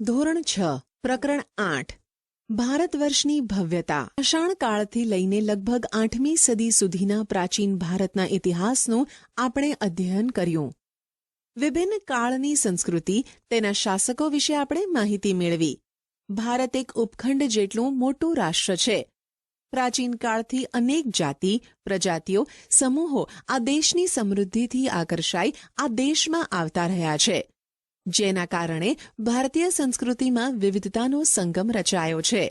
ધોરણ 6 પ્રકરણ 8 ભારતવર્ષની ભવ્યતા પાષાણ કાળથી લઈને લગભગ 8મી સદી સુધીના પ્રાચીન ભારતના ઇતિહાસનું આપણે અધ્યયન કર્યું. વિભિન્ન કાળની સંસ્કૃતિ, તેના શાસકો વિશે આપણે માહિતી મેળવી. ભારત એક ઉપખંડ જેટલું મોટું રાષ્ટ્ર છે. પ્રાચીન કાળથી અનેક જાતિ, પ્રજાતિઓ, સમૂહો આ દેશની સમૃદ્ધિથી આકર્ષાઈ આ દેશમાં આવતા રહ્યા છે, જેના કારણે ભારતીય સંસ્કૃતિમાં વિવિધતાનો સંગમ રચાયો છે.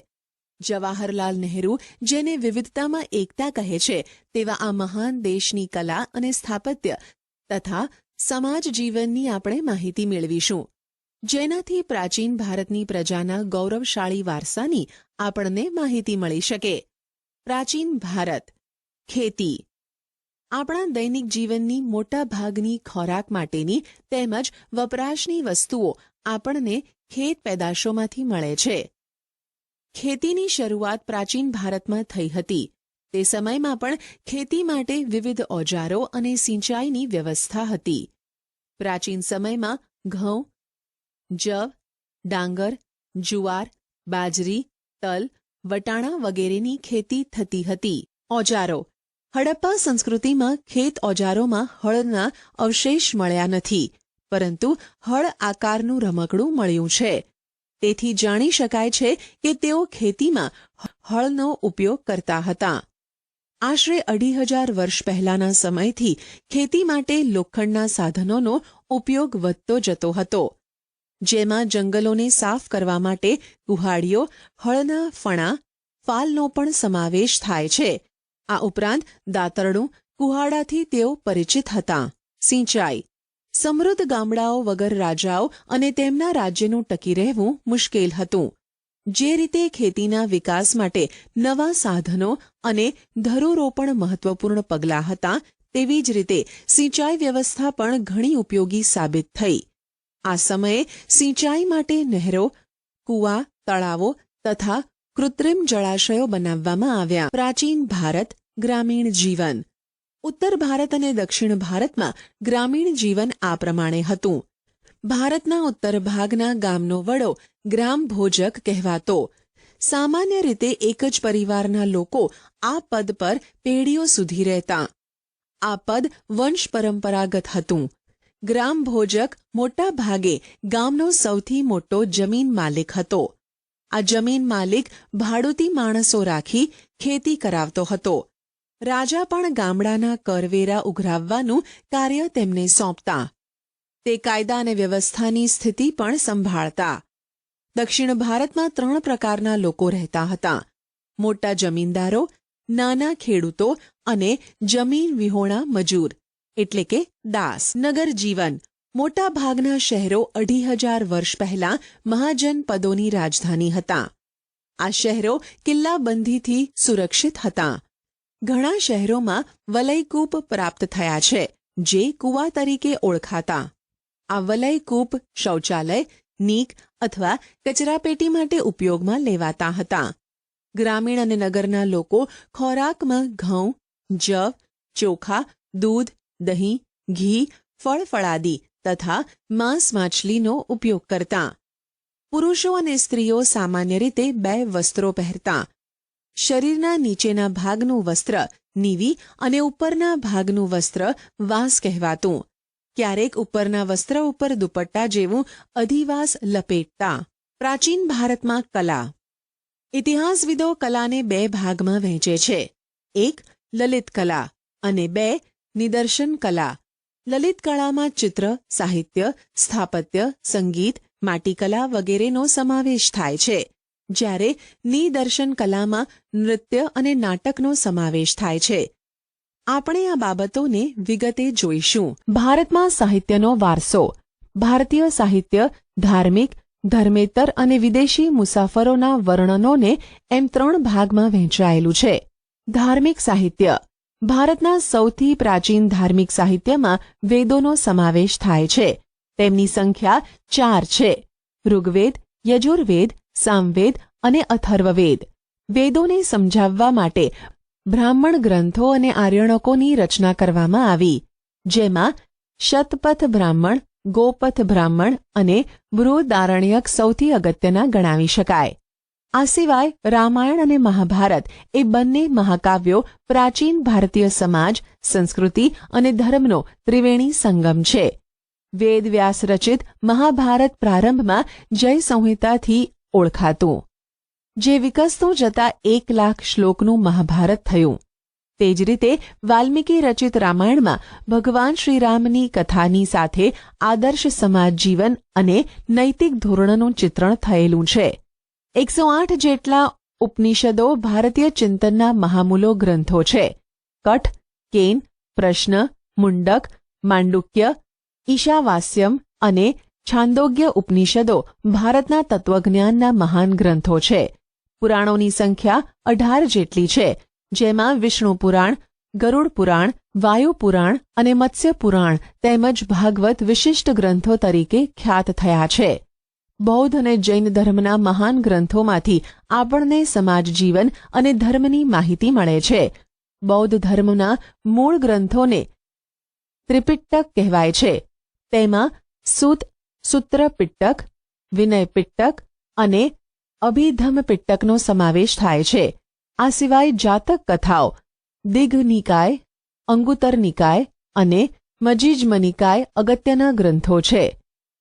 જવાહરલાલ નહેરુ, જેને વિવિધતામાં એકતા કહે છે, તેવા આ મહાન દેશની કલા અને સ્થાપત્ય તથા સમાજ જીવનની આપણે માહિતી મેળવીશું, જેનાથી પ્રાચીન ભારતની પ્રજાના ગૌરવશાળી વારસાની આપણને માહિતી મળી શકે. પ્રાચીન ભારત. ખેતી આપણા દૈનિક જીવનની મોટા ભાગની ખોરાક માટેની તેમજ વપરાશની વસ્તુઓ આપણને ખેત પેદાશોમાંથી મળે છે. ખેતીની શરૂઆત પ્રાચીન ભારતમાં થઈ હતી. તે સમયમાં પણ ખેતી માટે વિવિધ ઓજારો અને સિંચાઈની વ્યવસ્થા હતી. પ્રાચીન સમયમાં ઘઉં, જવ, ડાંગર, જુવાર, બાજરી, તલ, વટાણા વગેરેની ખેતી થતી હતી. ઓજારો. હડપ્પા સંસ્કૃતિમાં ખેત ઓજારોમાં હળના અવશેષ મળ્યા નથી, પરંતુ હળ આકારનું રમકડું મળ્યું છે. તેથી જાણી શકાય છે કે તેઓ ખેતીમાં હળનો ઉપયોગ કરતા હતા. આશરે 2500 વર્ષ પહેલાના સમયથી ખેતી માટે લોખંડના સાધનોનો ઉપયોગ વધતો જતો હતો, જેમાં જંગલોને સાફ કરવા માટે કુહાડીઓ, હળના ફણા, ફાલનો પણ સમાવેશ થાય છે. આ ઉપરાંત દાતરડું, કુહાડાથી તેઓ પરિચિત હતા. સિંચાઈ. સમૃદ્ધ ગામડાઓ વગર રાજાઓ અને તેમના રાજ્યનું ટકી રહેવું મુશ્કેલ હતું. જે રીતે ખેતીના વિકાસ માટે નવા સાધનો અને ધરુરોપણ મહત્વપૂર્ણ પગલાં હતા, તેવી જ રીતે સિંચાઈ વ્યવસ્થા પણ ઘણી ઉપયોગી સાબિત થઈ. આ સમયે સિંચાઈ માટે નહેરો, કૂવા, તળાવો તથા કૃત્રિમ જળાશયો બનાવવામાં આવ્યા. પ્રાચીન ભારત. ગ્રામીણ જીવન. ઉત્તર ભારત અને દક્ષિણ ભારતમાં ગ્રામીણ જીવન આ પ્રમાણે હતું. ભારતના ઉત્તર ભાગના ગામનો વડો ગ્રામભોજક કહેવાતો. સામાન્ય રીતે એક જ પરિવારના લોકો આ પદ પર પેઢીઓ સુધી રહેતા. આ પદ વંશ પરંપરાગત હતું. ગ્રામભોજક મોટા ભાગે ગામનો સૌથી મોટો જમીન માલિક હતો. આ જમીન માલિક ભાડૂતી માણસો રાખી ખેતી કરાવતો હતો. રાજા પણ ગામડાના કરવેરા ઉઘરાવવાનું કાર્ય તેમને સોંપતા. તે કાયદા અને વ્યવસ્થાની સ્થિતિ પણ સંભાળતા. દક્ષિણ ભારતમાં 3 પ્રકારના લોકો રહેતા હતા: મોટા જમીનદારો, નાના ખેડૂતો અને જમીન વિહોણા મજૂર એટલે કે દાસ. નગર જીવન. મોટા ભાગના શહેરો 2500 વર્ષ પહેલા મહાજનપદોની રાજધાની હતા. આ શહેરો કિલ્લાબંધીથી સુરક્ષિત હતા. ઘણા શહેરોમાં વલયકૂપ પ્રાપ્ત થયા છે, જે કૂવા તરીકે ઓળખાતા. આ વલયકૂપ શૌચાલય, નીક અથવા કચરાપેટી માટે ઉપયોગમાં લેવાતા હતા. ગ્રામીણ અને નગરના લોકો ખોરાકમાં ઘઉં, જવ, ચોખા, દૂધ, દહીં, ઘી, ફળફળાદી તથા માંસ માછલીનો ઉપયોગ કરતા. પુરુષો અને સ્ત્રીઓ સામાન્ય રીતે 2 વસ્ત્રો પહેરતા. શરીરના નીચેના ભાગનું વસ્ત્ર નીવી અને ઉપરના ભાગનું વસ્ત્ર વાસ કહેવાતું. ક્યારેક ઉપરના વસ્ત્ર ઉપર દુપટ્ટા જેવું અધિવાસ લપેટતા. પ્રાચીન ભારતમાં કલા. ઇતિહાસવિદો કલાને 2 ભાગમાં વહેંચે છે: 1 લલિત કલા અને 2 નિદર્શન કલા. લલિત કળામાં ચિત્ર, સાહિત્ય, સ્થાપત્ય, સંગીત, માટીકલા વગેરેનો સમાવેશ થાય છે, જ્યારે નિદર્શન કલામાં નૃત્ય અને નાટકનો સમાવેશ થાય છે. આપણે આ બાબતોને વિગતે જોઈશું. ભારતમાં સાહિત્યનો વારસો. ભારતીય સાહિત્ય ધાર્મિક, ધર્મેતર અને વિદેશી મુસાફરોના વર્ણનોને એમ 3 ભાગમાં વહેંચાયેલું છે. ધાર્મિક સાહિત્ય. ભારતના સૌથી પ્રાચીન ધાર્મિક સાહિત્યમાં વેદોનો સમાવેશ થાય છે. તેમની સંખ્યા 4 છે: ઋગ્વેદ, યજુર્વેદ, સામવેદ અને અથર્વવેદ. વેદોને સમજાવવા માટે બ્રાહ્મણ ગ્રંથો અને આર્યણકોની રચના કરવામાં આવી, જેમાં શતપથ બ્રાહ્મણ, ગોપથ બ્રાહ્મણ અને બૃહદારણ્યક સૌથી અગત્યના ગણાવી શકાય. આ સિવાય રામાયણ અને મહાભારત એ બંને મહાકાવ્યો પ્રાચીન ભારતીય સમાજ, સંસ્કૃતિ અને ધર્મનો ત્રિવેણી સંગમ છે. વેદ વ્યાસ રચિત મહાભારત પ્રારંભમાં જય સંહિતાથી ઓળખાતું, જે વિકસતું જતા 1,00,000 શ્લોકનું મહાભારત થયું. તે જ રીતે વાલ્મીકી રચિત રામાયણમાં ભગવાન શ્રીરામની કથાની સાથે આદર્શ સમાજ જીવન અને નૈતિક ધોરણોનું ચિત્રણ થયેલું છે. 108 જેટલા ઉપનિષદો ભારતીય ચિંતનના મહામૂલો ગ્રંથો છે. કઠ, કેન, પ્રશ્ન, મુંડક, માંડુક્ય, ઈશાવાસ્યમ અને છાંદોગ્ય ઉપનિષદો ભારતના તત્વજ્ઞાનના મહાન ગ્રંથો છે. પુરાણોની સંખ્યા 18 જેટલી છે, જેમાં વિષ્ણુ પુરાણ, ગરુડ પુરાણ, વાયુ પુરાણ અને મત્સ્ય પુરાણ તેમજ ભાગવત વિશિષ્ટ ગ્રંથો તરીકે ખ્યાત થયા છે. બૌદ્ધ અને જૈન ધર્મના મહાન ગ્રંથોમાંથી આપણને સમાજ જીવન અને ધર્મની માહિતી મળે છે. બૌદ્ધ ધર્મના મૂળ ગ્રંથોને ત્રિપિટક કહેવાય છે. તેમાં સૂત, સૂત્ર પિટક, વિનય પિટક અને અભિધમ પિટકનો સમાવેશ થાય છે. આ સિવાય જાતક કથાઓ, દિઘ નિકાય, અંગુતર નિકાય અને મજીજ્મ નિકાય અગત્યના ગ્રંથો છે.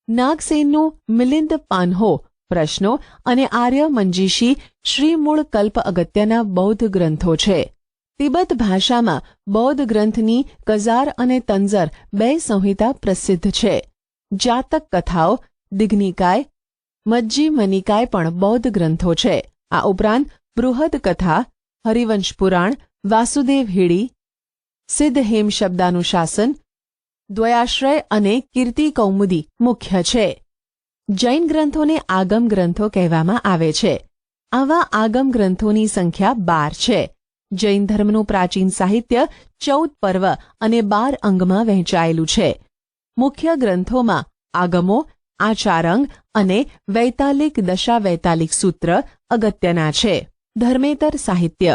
નાગસેનનું મિલિંદ પાન્હો પ્રશ્નો અને આર્ય મંજીષી શ્રીમૂળ કલ્પ અગત્યના બૌદ્ધ ગ્રંથો છે. તિબત ભાષામાં બૌદ્ધ ગ્રંથની કઝાર અને તંઝર 2 સંહિતા પ્રસિદ્ધ છે. જાતક કથાઓ, દિઘનિકાય, મજ્જિમ નિકાય પણ બૌદ્ધ ગ્રંથો છે. આ ઉપરાંત બૃહદ કથા, હરિવંશ પુરાણ, વાસુદેવ હીડી, સિદ્ધ હેમ શબ્દાનુશાસન, દ્વયાશ્રય અને કીર્તિ કૌમુદી મુખ્ય છે. જૈન ગ્રંથોને આગમ ગ્રંથો કહેવામાં આવે છે. આવા આગમ ગ્રંથોની સંખ્યા 12 છે. જૈન ધર્મનું પ્રાચીન સાહિત્ય 14 પર્વ અને 12 અંગમાં વહેંચાયેલું છે. મુખ્ય ગ્રંથોમાં આગમો, આચારંગ અને વૈતાલિક દશાવૈતાલિક સૂત્ર અગત્યના છે. ધર્મેતર સાહિત્ય,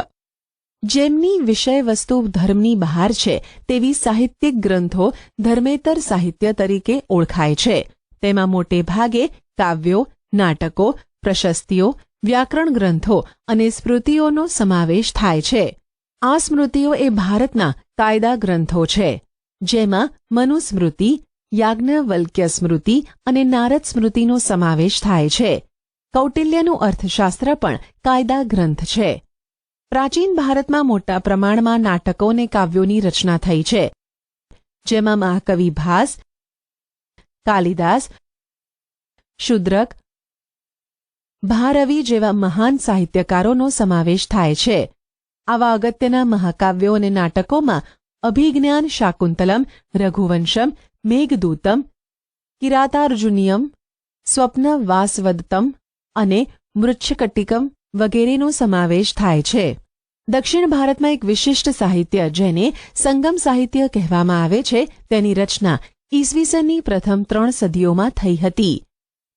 જેમની વિષયવસ્તુ ધર્મની બહાર છે તેવી સાહિત્યિક ગ્રંથો ધર્મેતર સાહિત્ય તરીકે ઓળખાય છે. તેમાં મોટે ભાગે કાવ્યો, નાટકો, પ્રશસ્તિઓ, વ્યાકરણ ગ્રંથો અને સ્મૃતિઓનો સમાવેશ થાય છે. આ સ્મૃતિઓ એ ભારતના કાયદા ગ્રંથો છે, જેમાં મનુસ્મૃતિ, યાજ્ઞવલ્ક્ય સ્મૃતિ અને નારદ સ્મૃતિનો સમાવેશ થાય છે. કૌટિલ્યનું અર્થશાસ્ત્ર પણ કાયદા ગ્રંથ છે. પ્રાચીન ભારતમાં મોટા પ્રમાણમાં નાટકો અને કાવ્યોની રચના થઈ છે, જેમાં મહાકવિ ભાસ, કાલિદાસ, શુદ્રક, ભારવી જેવા મહાન સાહિત્યકારોનો સમાવેશ થાય છે. આવા અગત્યના મહાકાવ્યો અને નાટકોમાં અભિજ્ઞાન શાકુંતલમ, રઘુવંશમ, મેઘદૂતમ, કિરાતાર્જુનિયમ, સ્વપ્ન વાસવદત્તમ અને મૃચ્છકટિકમ વગેરેનો સમાવેશ થાય છે. દક્ષિણ ભારતમાં એક વિશિષ્ટ સાહિત્ય, જેને સંગમ સાહિત્ય કહેવામાં આવે છે, તેની રચના ઈસવીસનની પ્રથમ 3 સદીઓમાં થઈ હતી.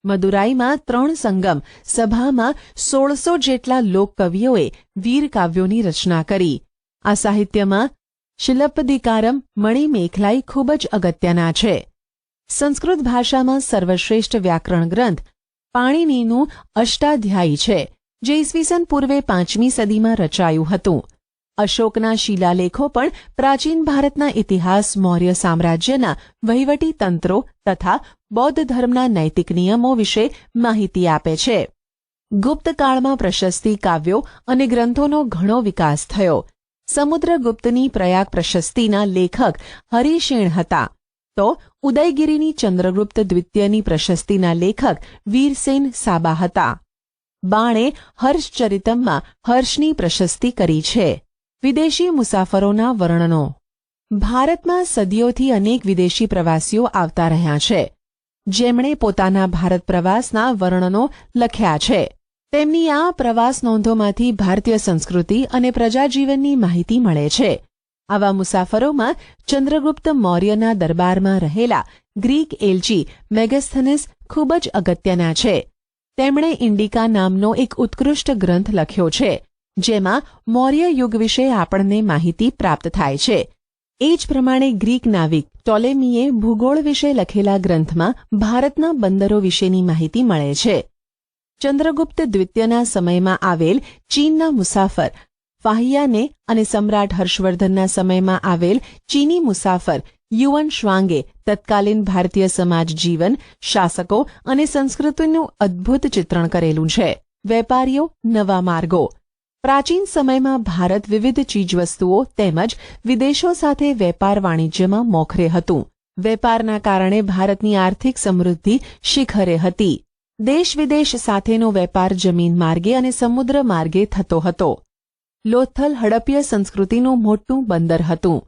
મદુરાઈમાં 3 સંગમ સભામાં 1600 જેટલા લોકકવિઓએ વીર કાવ્યોની રચના કરી. આ સાહિત્યમાં શિલપ્પદિકારમ, મણિમેખલાઈ ખૂબ જ અગત્યના છે. સંસ્કૃત ભાષામાં સર્વશ્રેષ્ઠ વ્યાકરણ ગ્રંથ પાણિનીનું અષ્ટાધ્યાયી છે, જે ઈસવીસન પૂર્વે 5મી સદીમાં રચાયું હતું. અશોકના શિલાલેખો પણ પ્રાચીન ભારતના ઇતિહાસ, મૌર્ય સામ્રાજ્યના વહીવટી તંત્રો તથા બૌદ્ધ ધર્મના નૈતિક નિયમો વિશે માહિતી આપે છે. ગુપ્તકાળમાં પ્રશસ્તિ, કાવ્યો અને ગ્રંથોનો ઘણો વિકાસ થયો. સમુદ્રગુપ્તની પ્રયાગ પ્રશસ્તિના લેખક હરિશેણ હતા, તો ઉદયગીરીની ચંદ્રગુપ્ત દ્વિતીયની પ્રશસ્તિના લેખક વીરસેન સાબા હતા. બાણે હર્ષચરિતમમાં હર્ષની પ્રશસ્તિ કરી છે. વિદેશી મુસાફરોના વર્ણનો. ભારતમાં સદીઓથી અનેક વિદેશી પ્રવાસીઓ આવતા રહ્યા છે, જેમણે પોતાના ભારત પ્રવાસના વર્ણનો લખ્યા છે. તેમની આ પ્રવાસ નોંધોમાંથી ભારતીય સંસ્કૃતિ અને પ્રજાજીવનની માહિતી મળે છે. આવા મુસાફરોમાં ચંદ્રગુપ્ત મૌર્યના દરબારમાં રહેલા ગ્રીક એલચી મેગસ્થનીસ ખૂબ જ અગત્યના છે. તેમણે ઇન્ડિકા નામનો એક ઉત્કૃષ્ટ ગ્રંથ લખ્યો છે, જેમાં મૌર્ય યુગ વિશે આપણને માહિતી પ્રાપ્ત થાય છે. એ જ પ્રમાણે ગ્રીક નાવિક ટોલેમીએ ભૂગોળ વિશે લખેલા ગ્રંથમાં ભારતના બંદરો વિશેની માહિતી મળે છે. ચંદ્રગુપ્ત દ્વિતીયના સમયમાં આવેલ ચીનના મુસાફર ફાહિયાને અને સમ્રાટ હર્ષવર્ધનના સમયમાં આવેલ ચીની મુસાફર યુઅન શ્વાંગે તત્કાલીન ભારતીય સમાજ જીવન, શાસકો અને સંસ્કૃતિનું અદ્ભુત ચિત્રણ કરેલું છે. વેપારીઓ, નવા માર્ગો. પ્રાચીન સમયમાં ભારત વિવિધ ચીજવસ્તુઓ તેમજ વિદેશો સાથે વેપાર વાણિજ્યમાં મોખરે હતું. વેપારના કારણે ભારતની આર્થિક સમૃદ્ધિ શિખરે હતી. દેશ વિદેશ સાથેનો વેપાર જમીન માર્ગે અને સમુદ્ર માર્ગે થતો હતો. લોથલ હડપ્ય સંસ્કૃતિનું મોટું બંદર હતું.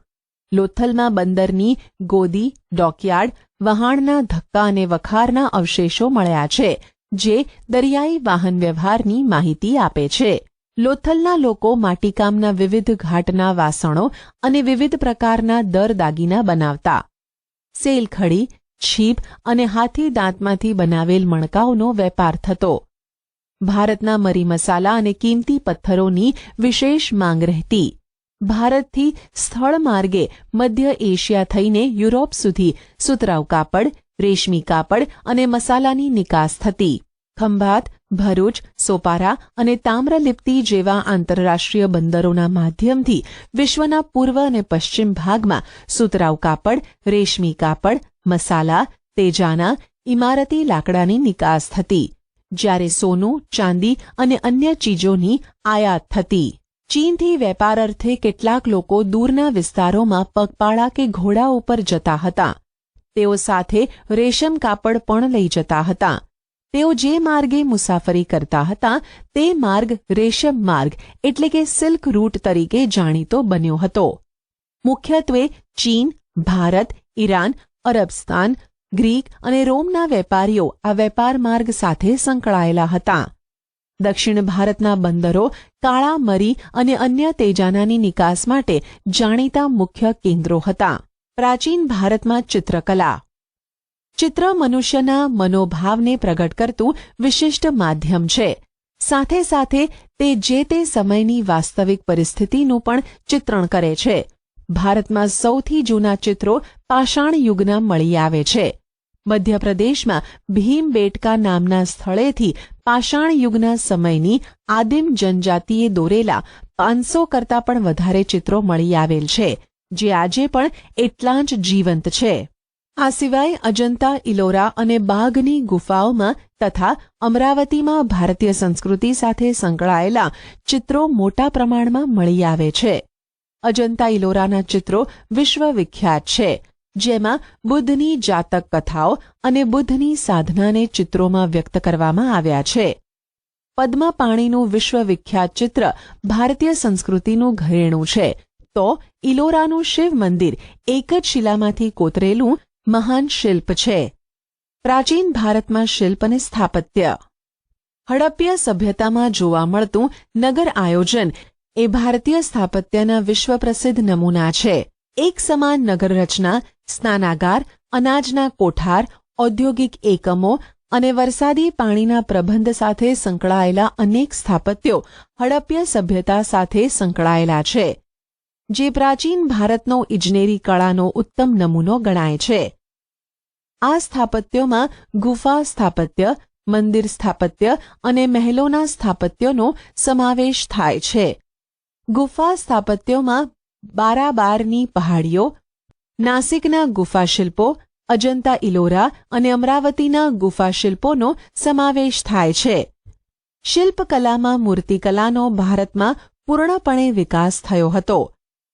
લોથલમાં બંદરની ગોદી, ડોકયાર્ડ, વહાણના ધક્કા અને વખારના અવશેષો મળ્યા છે, જે દરિયાઈ વાહન વ્યવહારની માહિતી આપે છે. લોથલના લોકો માટીકામના વિવિધ ઘાટના વાસણો અને વિવિધ પ્રકારના દાગીના બનાવતા. સેલખડી, છીપ અને હાથી દાંતમાંથી બનાવેલ મણકાઓનો વેપાર થતો. ભારતના મરી મસાલા અને કિંમતી પથ્થરોની વિશેષ માંગ રહેતી. ભારતથી સ્થળ માર્ગે મધ્ય એશિયા થઈને યુરોપ સુધી સુતરાઉ કાપડ, રેશમી કાપડ અને મસાલાની નિકાસ થતી. ખંભાત, ભરૂચ, સોપારા અને તામ્રલિપ્તિ જેવા આંતરરાષ્ટ્રીય બંદરોના માધ્યમથી વિશ્વના પૂર્વ અને પશ્ચિમ ભાગમાં સુતરાઉ કાપડ, રેશમી કાપડ, મસાલા, તેજાના, ઇમારતી લાકડાની નિકાસ થતી, જ્યારે સોનું, ચાંદી અને અન્ય ચીજોની આયાત થતી. ચીનથી વેપાર અર્થે કેટલાક લોકો દૂરના વિસ્તારોમાં પગપાળા કે ઘોડા ઉપર જતા હતા. તેઓ સાથે રેશમ કાપડ પણ લઈ જતા હતા. તેઓ જે માર્ગે મુસાફરી કરતા હતા તે માર્ગ રેશમ માર્ગ એટલે કે સિલ્ક રૂટ તરીકે જાણીતો બન્યો હતો. મુખ્યત્વે ચીન, ભારત, ઈરાન, અરબસ્તાન, ગ્રીક અને રોમના વેપારીઓ આ વેપાર માર્ગ સાથે સંકળાયેલા હતા. દક્ષિણ ભારતના બંદરો કાળા મરી અને અન્ય તેજાનાની નિકાસ માટે જાણીતા મુખ્ય કેન્દ્રો હતા. પ્રાચીન ભારતમાં ચિત્રકલા. ચિત્ર મનુષ્યના મનોભાવને પ્રગટ કરતું વિશિષ્ટ માધ્યમ છે. સાથે સાથે તે જે તે સમયની વાસ્તવિક પરિસ્થિતિનું પણ ચિત્રણ કરે છે. ભારતમાં સૌથી જૂના ચિત્રો પાષાણ યુગના મળી આવે છે. મધ્યપ્રદેશમાં ભીમબેટકા નામના સ્થળેથી પાષાણ યુગના સમયની આદિમ જનજાતિએ દોરેલા 500 કરતાં પણ વધારે ચિત્રો મળી આવેલ છે, જે આજે પણ એટલા જ જીવંત છે. આ સિવાય અજંતા, ઇલોરા અને બાઘની ગુફાઓમાં તથા અમરાવતીમાં ભારતીય સંસ્કૃતિ સાથે સંકળાયેલા ચિત્રો મોટા પ્રમાણમાં મળી આવે છે. અજંતા ઇલોરાના ચિત્રો વિશ્વવિખ્યાત છે, જેમાં બુદ્ધની જાતક કથાઓ અને બુદ્ધની સાધનાને ચિત્રોમાં વ્યક્ત કરવામાં આવ્યા છે. પદ્મપાણીનું વિશ્વવિખ્યાત ચિત્ર ભારતીય સંસ્કૃતિનું ઘરેણું છે, તો ઇલોરાનું શિવ મંદિર એક જ શિલામાંથી કોતરેલું મહાન શિલ્પ છે. પ્રાચીન ભારતમાં શિલ્પ અને સ્થાપત્ય. હડપ્ય સભ્યતામાં જોવા મળતું નગર આયોજન એ ભારતીય સ્થાપત્યના વિશ્વપ્રસિદ્ધ નમૂના છે. એક સમાન નગર રચના, સ્નાનાગાર, અનાજના કોઠાર, ઔદ્યોગિક એકમો અને વરસાદી પાણીના પ્રબંધ સાથે સંકળાયેલા અનેક સ્થાપત્યો હડપ્ય સભ્યતા સાથે સંકળાયેલા છે, જે પ્રાચીન ભારતનો ઇજનેરી કળાનો ઉત્તમ નમૂનો ગણાય છે. આ સ્થાપત્યોમાં ગુફા સ્થાપત્ય, મંદિર સ્થાપત્ય અને મહેલોના સ્થાપત્યોનો સમાવેશ થાય છે. ગુફા સ્થાપત્યોમાં બારાબારની પહાડીઓ, નાસિકના ગુફા શિલ્પો, અજંતા ઇલોરા અને અમરાવતીના ગુફા શિલ્પોનો સમાવેશ થાય છે. શિલ્પકલામાં મૂર્તિકલાનો ભારતમાં પૂર્ણપણે વિકાસ થયો હતો.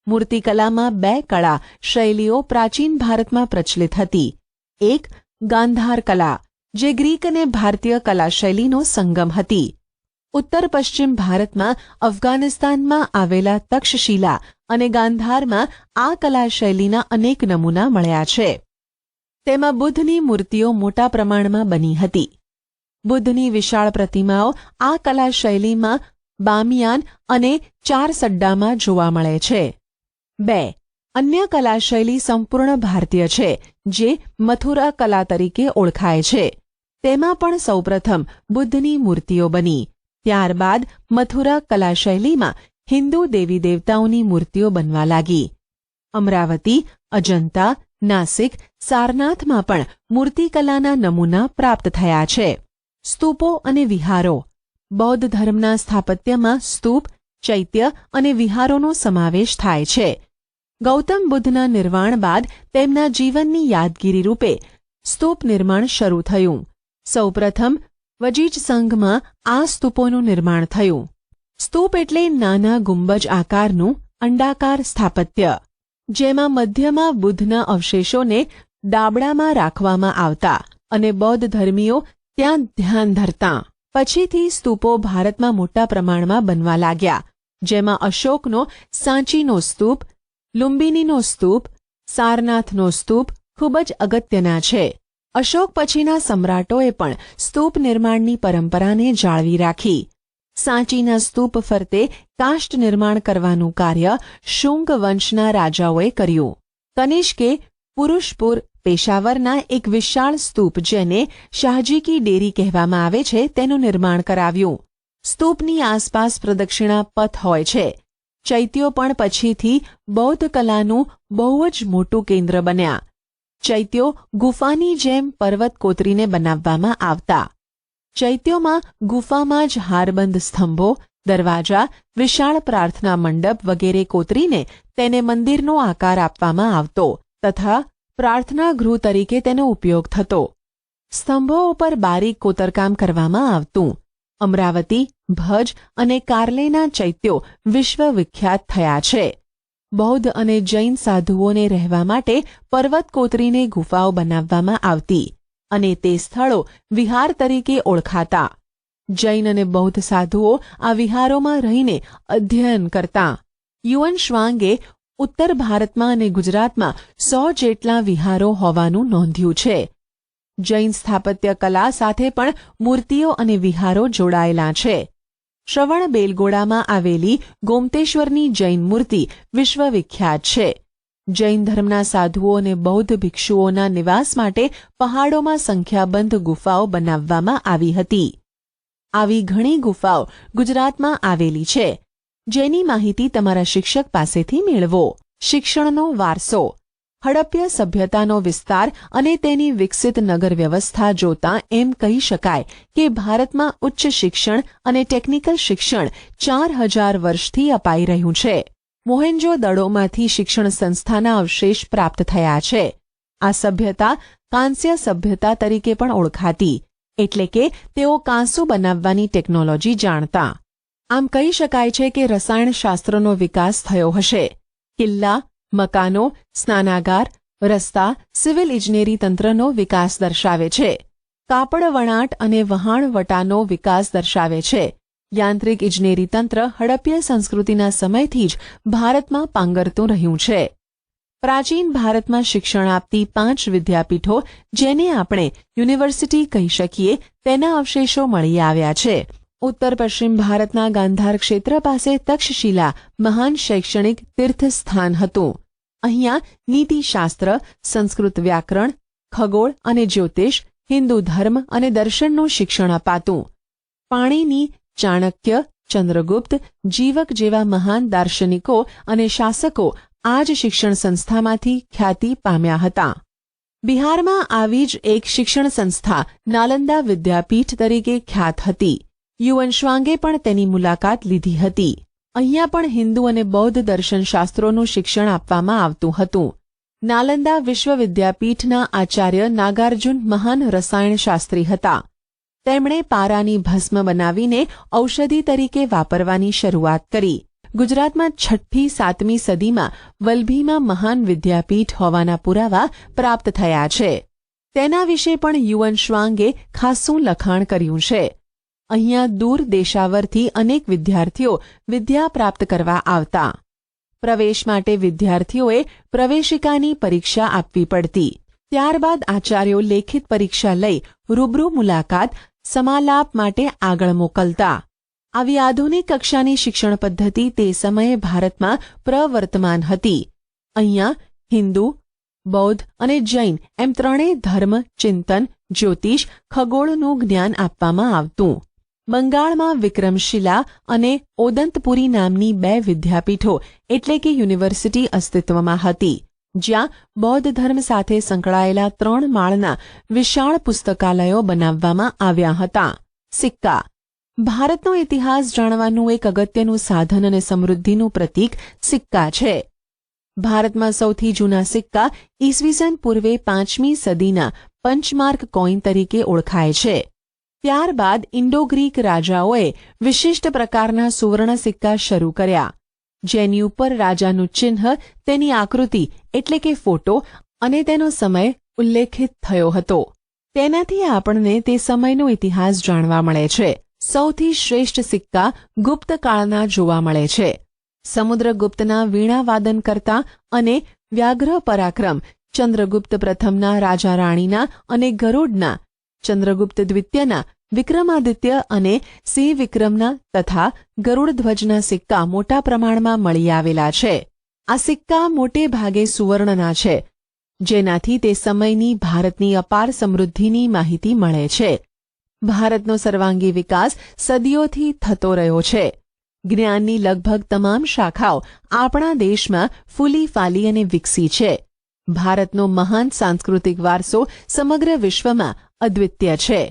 મૂર્તિકલામાં 2 કળા શૈલીઓ પ્રાચીન ભારતમાં પ્રચલિત હતી. એક ગાંધાર કલા, જે ગ્રીક અને ભારતીય કલા શૈલીનો સંગમ હતી. ઉત્તર પશ્ચિમ ભારતમાં અફઘાનિસ્તાનમાં આવેલા તક્ષશિલા અને ગાંધારમાં આ કલા શૈલીના અનેક નમૂના મળ્યા છે. તેમાં બુદ્ધની મૂર્તિઓ મોટા પ્રમાણમાં બની હતી. બુદ્ધની વિશાળ પ્રતિમાઓ આ કલા શૈલીમાં બામિયાન અને ચારસડ્ડામાં જોવા મળે છે. 2. અન્ય કલા શૈલી સંપૂર્ણ ભારતીય છે, જે મથુરા કલા તરીકે ઓળખાય છે. તેમાં પણ સૌપ્રથમ બુદ્ધની મૂર્તિઓ બની. ત્યારબાદ મથુરા કલા શૈલીમાં હિન્દુ દેવી દેવતાઓની મૂર્તિઓ બનવા લાગી. અમરાવતી, અજંતા, નાસિક, સારનાથમાં પણ મૂર્તિકલાના નમૂના પ્રાપ્ત થયા છે. સ્તૂપો અને વિહારો. બૌદ્ધ ધર્મના સ્થાપત્યમાં સ્તૂપ, ચૈત્ય અને વિહારોનો સમાવેશ થાય છે. ગૌતમ બુદ્ધના નિર્વાણ બાદ તેમના જીવનની યાદગીરી રૂપે સ્તૂપ નિર્માણ શરૂ થયું. સૌપ્રથમ વજીજ સંઘમાં આ સ્તૂપોનું નિર્માણ થયું. સ્તૂપ એટલે નાના ગુંબજ આકારનું અંડાકાર સ્થાપત્ય, જેમાં મધ્યમાં બુદ્ધના અવશેષોને ડાબડામાં રાખવામાં આવતા અને બૌદ્ધ ધર્મીઓ ત્યાં ધ્યાન ધરતા. પછીથી સ્તૂપો ભારતમાં મોટા પ્રમાણમાં બનવા લાગ્યા, જેમાં અશોકનો સાંચીનો સ્તૂપ, લુંબિનીનો સ્તૂપ, સારનાથનો સ્તૂપ ખૂબ જ અગત્યના છે. અશોક પછીના સમ્રાટોએ પણ સ્તૂપ નિર્માણની પરંપરાને જાળવી રાખી. સાંચીના સ્તૂપ ફરતે કાષ્ઠ નિર્માણ કરવાનું કાર્ય શુંગ વંશના રાજાઓએ કર્યું. કનિષ્કે પુરુષપુર, પેશાવરના એક વિશાળ સ્તૂપ, જેને શાહજી કી ડેરી કહેવામાં આવે છે, તેનું નિર્માણ કરાવ્યું. સ્તૂપની આસપાસ પ્રદક્ષિણા પથ હોય છે. ચૈત્યો પણ પછીથી બૌદ્ધ કલાનું બહુ જ મોટું કેન્દ્ર બન્યા. ચૈત્યો ગુફાની જેમ પર્વત કોતરીને બનાવવામાં આવતા. ચૈત્યોમાં ગુફામાં જ હારબંધ સ્તંભો, દરવાજા, વિશાળ પ્રાર્થના મંડપ વગેરે કોતરીને તેને મંદિરનો આકાર આપવામાં આવતો તથા પ્રાર્થના ગૃહ તરીકે તેનો ઉપયોગ થતો. સ્તંભો ઉપર બારીક કોતરકામ કરવામાં આવતું. અમરાવતી, ભજ અને કાર્લેના ચૈત્યો વિશ્વવિખ્યાત થયા છે. બૌદ્ધ અને જૈન સાધુઓને રહેવા માટે પર્વત કોતરીને ગુફાઓ બનાવવામાં આવતી અને તે સ્થળો વિહાર તરીકે ઓળખાતા. જૈન અને બૌદ્ધ સાધુઓ આ વિહારોમાં રહીને અધ્યયન કરતા. યુએન શ્વાંગે ઉત્તર ભારતમાં અને ગુજરાતમાં 100 જેટલા વિહારો હોવાનું નોંધ્યું છે. જૈન સ્થાપત્ય કલા સાથે પણ મૂર્તિઓ અને વિહારો જોડાયેલા છે. શ્રવણ બેલગોડામાં આવેલી ગોમતેશ્વરની જૈન મૂર્તિ વિશ્વવિખ્યાત છે. જૈન ધર્મના સાધુઓ અને બૌદ્ધ ભિક્ષુઓના નિવાસ માટે પહાડોમાં સંખ્યાબંધ ગુફાઓ બનાવવામાં આવી હતી. આવી ઘણી ગુફાઓ ગુજરાતમાં આવેલી છે, જેની માહિતી તમારા શિક્ષક પાસેથી મેળવો. શિક્ષણનો વારસો. હડપ્ય સભ્યતાનો વિસ્તાર અને તેની વિકસિત નગર વ્યવસ્થા જોતા એમ કહી શકાય કે ભારતમાં ઉચ્ચ શિક્ષણ અને ટેકનિકલ શિક્ષણ 4000 વર્ષથી અપાઈ રહ્યું છે. મોહેન્જો દડોમાંથી શિક્ષણ સંસ્થાના અવશેષ પ્રાપ્ત થયા છે. આ સભ્યતા કાંસ્ય સભ્યતા તરીકે પણ ઓળખાતી, એટલે કે તેઓ કાંસુ બનાવવાની ટેકનોલોજી જાણતા. આમ કહી શકાય છે કે રસાયણશાસ્ત્રનો વિકાસ થયો હશે. કિલ્લા, મકાનો, સ્નાનાગાર, રસ્તા, સિવિલ ઇજનેરી તંત્રનો વિકાસ દર્શાવે છે. કાપડ વણાટ અને વહાણવટાનો વિકાસ દર્શાવે છે. યાંત્રિક ઇજનેરી તંત્ર હડપ્ય સંસ્કૃતિના સમયથી જ ભારતમાં પાંગરતું રહ્યું છે. પ્રાચીન ભારતમાં શિક્ષણ આપતી 5 વિદ્યાપીઠો, જેને આપણે યુનિવર્સિટી કહી શકીએ, તેના અવશેષો મળી આવ્યા છે. ઉત્તર પશ્ચિમ ભારતના ગાંધાર ક્ષેત્ર પાસે તક્ષશિલા મહાન શૈક્ષણિક તીર્થસ્થાન હતું. અહીંયા નીતિશાસ્ત્ર, સંસ્કૃત વ્યાકરણ, ખગોળ અને જ્યોતિષ, હિન્દુ ધર્મ અને દર્શનનું શિક્ષણ અપાતું. પાણીની, ચાણક્ય, ચંદ્રગુપ્ત, જીવક જેવા મહાન દાર્શનિકો અને શાસકો આ જ શિક્ષણ સંસ્થામાંથી ખ્યાતિ પામ્યા હતા. બિહારમાં આવી જ એક શિક્ષણ સંસ્થા નાલંદા વિદ્યાપીઠ તરીકે ખ્યાત હતી. યુએન શ્વાંગે પણ તેની મુલાકાત લીધી હતી. અહીંયા પણ હિન્દુ અને બૌદ્ધ દર્શનશાસ્ત્રોનું શિક્ષણ આપવામાં આવતું હતું. નાલંદા વિશ્વવિદ્યાપીઠના આચાર્ય નાગાર્જુન મહાન રસાયણશાસ્ત્રી હતા. તેમણે પારાની ભસ્મ બનાવીને ઔષધિ તરીકે વાપરવાની શરૂઆત કરી. ગુજરાતમાં 6ઠી 7મી સદીમાં વલભીમાં મહાન વિદ્યાપીઠ હોવાના પુરાવા પ્રાપ્ત થયા છે. તેના વિશે પણ યુએન શ્વાંગે ખાસ્સું લખાણ કર્યું છે. અહીંયા દૂર દેશાવરથી અનેક વિદ્યાર્થીઓ વિદ્યા પ્રાપ્ત કરવા આવતા. પ્રવેશ માટે વિદ્યાર્થીઓએ પ્રવેશિકાની પરીક્ષા આપવી પડતી. ત્યારબાદ આચાર્યો લેખિત પરીક્ષા લઈ રૂબરૂ મુલાકાત, સમાલાપ માટે આગળ મોકલતા. આવી આધુનિક કક્ષાની શિક્ષણ પદ્ધતિ તે સમયે ભારતમાં પ્રવર્તમાન હતી. અહીંયા હિન્દુ, બૌદ્ધ અને જૈન એમ ત્રણેય ધર્મ, ચિંતન, જ્યોતિષ, ખગોળનું જ્ઞાન આપવામાં આવતું. બંગાળમાં વિક્રમશિલા અને ઓદંતપુરી નામની 2 વિદ્યાપીઠો એટલે કે યુનિવર્સિટી અસ્તિત્વમાં હતી, જ્યાં બૌદ્ધ ધર્મ સાથે સંકળાયેલા 3 માળના વિશાળ પુસ્તકાલયો બનાવવામાં આવ્યા હતા. સિક્કા. ભારતનો ઇતિહાસ જાણવાનું એક અગત્યનું સાધન અને સમૃદ્ધિનું પ્રતીક સિક્કા છે. ભારતમાં સૌથી જૂના સિક્કા ઈસવીસન પૂર્વે 5મી સદીના પંચમાર્ક કોઈન તરીકે ઓળખાય છે. ત્યારબાદ ઇન્ડો ગ્રીક રાજાઓએ વિશિષ્ટ પ્રકારના સુવર્ણ સિક્કા શરૂ કર્યા, જેની ઉપર રાજાનું ચિહ્ન, તેની આકૃતિ એટલે કે ફોટો અને તેનો સમય ઉલ્લેખિત થયો હતો. તેનાથી આપણને તે સમયનો ઇતિહાસ જાણવા મળે છે. સૌથી શ્રેષ્ઠ સિક્કા ગુપ્ત કાળના જોવા મળે છે. સમુદ્રગુપ્તના વીણાવાદનકર્તા અને વ્યાઘ્ર પરાક્રમ ચંદ્રગુપ્ત પ્રથમના રાજા રાણીના અને ગરુડના, ચંદ્રગુપ્ત દ્વિતીયના, વિક્રમાદિત્ય અને સિંહ વિક્રમના તથા ગરુડ ધ્વજના સિક્કા મોટા પ્રમાણમાં મળી આવેલા છે. આ સિક્કા મોટે ભાગે સુવર્ણના છે, જેનાથી તે સમયની ભારતની અપાર સમૃદ્ધિની માહિતી મળે છે. ભારતનો સર્વાંગી વિકાસ સદીઓથી થતો રહ્યો છે. જ્ઞાનની લગભગ તમામ શાખાઓ આપણા દેશમાં ફૂલી ફાલી અને વિકસી છે. ભારતનો મહાન સાંસ્કૃતિક વારસો સમગ્ર વિશ્વમાં અદ્વિતીય છે.